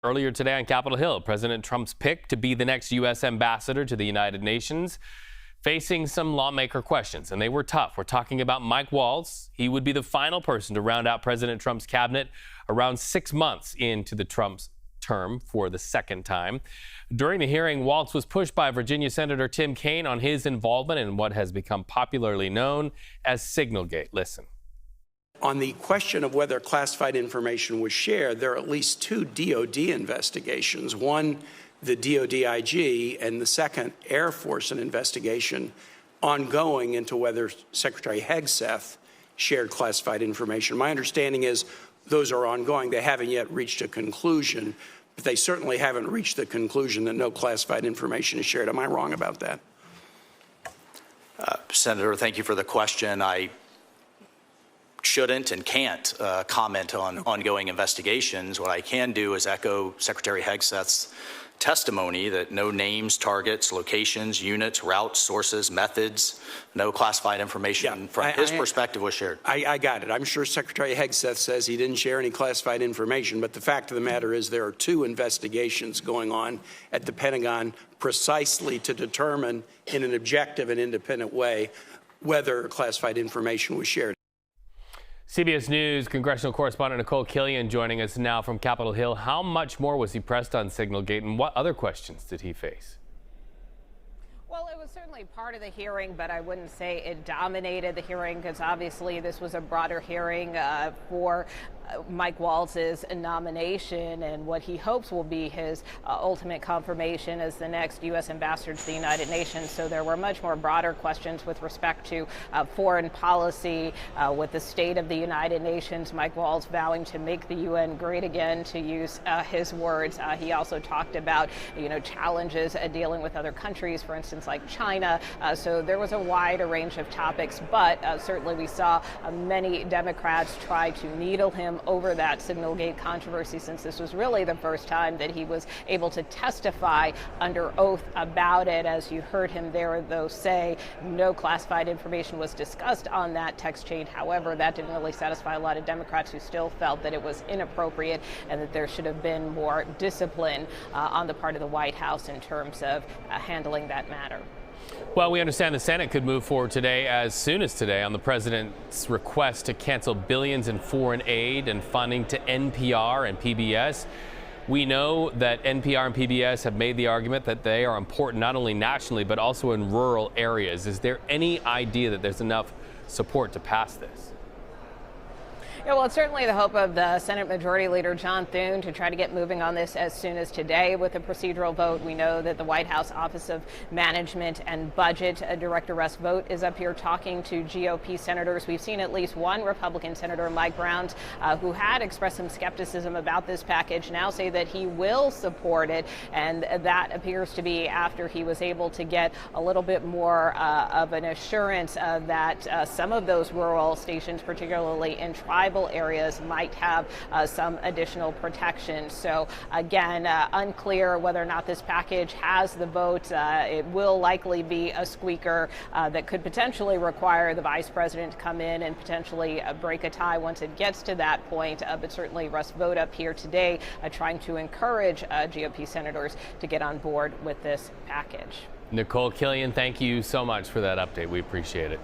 Earlier today on Capitol Hill, President Trump's pick to be the next U.S. ambassador to the United Nations facing some lawmaker questions, and they were tough. We're talking about Mike Waltz. He would be the final person to round out President Trump's cabinet around 6 months into the Trump's term for the second time. During the hearing, Waltz was pushed by Virginia Senator Tim Kaine on his involvement in what has become popularly known as Signalgate. Listen. On the question of whether classified information was shared, there are at least two DOD investigations. One, the DOD IG, and the second, Air Force, an investigation ongoing into whether Secretary Hegseth shared classified information. My understanding is those are ongoing. They haven't yet reached a conclusion, but they certainly haven't reached the conclusion that no classified information is shared. Am I wrong about that? Senator, thank you for the question. I shouldn't and can't comment on ongoing investigations. What I can do is echo Secretary Hegseth's testimony that no names, targets, locations, units, routes, sources, methods, no classified information from his perspective was shared. I got it. I'm sure Secretary Hegseth says he didn't share any classified information, but the fact of the matter is there are two investigations going on at the Pentagon precisely to determine in an objective and independent way whether classified information was shared. CBS News congressional correspondent Nikole Killion joining us now from Capitol Hill. How much more was he pressed on Signalgate, and what other questions did he face? Well, it was certainly part of the hearing, but I wouldn't say it dominated the hearing because obviously this was a broader hearing for Mike Waltz's nomination and what he hopes will be his ultimate confirmation as the next U.S. ambassador to the United Nations. So there were much more broader questions with respect to foreign policy, with the state of the United Nations, Mike Waltz vowing to make the UN great again, to use his words. He also talked about, challenges dealing with other countries, for instance, like China. So there was a wide range of topics, but certainly we saw many Democrats try to needle him over that Signalgate controversy, since this was really the first time that he was able to testify under oath about it. As you heard him there, though, say no classified information was discussed on that text chain. However, that didn't really satisfy a lot of Democrats who still felt that it was inappropriate and that there should have been more discipline on the part of the White House in terms of handling that matter. Well, we understand the Senate could move forward today, as soon as today, on the president's request to cancel billions in foreign aid and funding to NPR and PBS. We know that NPR and PBS have made the argument that they are important not only nationally, but also in rural areas. Is there any idea that there's enough support to pass this? Yeah, well, it's certainly the hope of the Senate Majority Leader John Thune to try to get moving on this as soon as today with a procedural vote. We know that the White House Office of Management and Budget Director Russ Vought is up here talking to GOP senators. We've seen at least one Republican senator, Mike Brown, who had expressed some skepticism about this package, now say that he will support it, and that appears to be after he was able to get a little bit more of an assurance that some of those rural stations, particularly in tribal areas, might have some additional protection. So again, unclear whether or not this package has the vote. It will likely be a squeaker that could potentially require the vice president to come in and potentially break a tie once it gets to that point. But certainly Russ Vought up here today trying to encourage GOP senators to get on board with this package. Nikole Killion, thank you so much for that update. We appreciate it.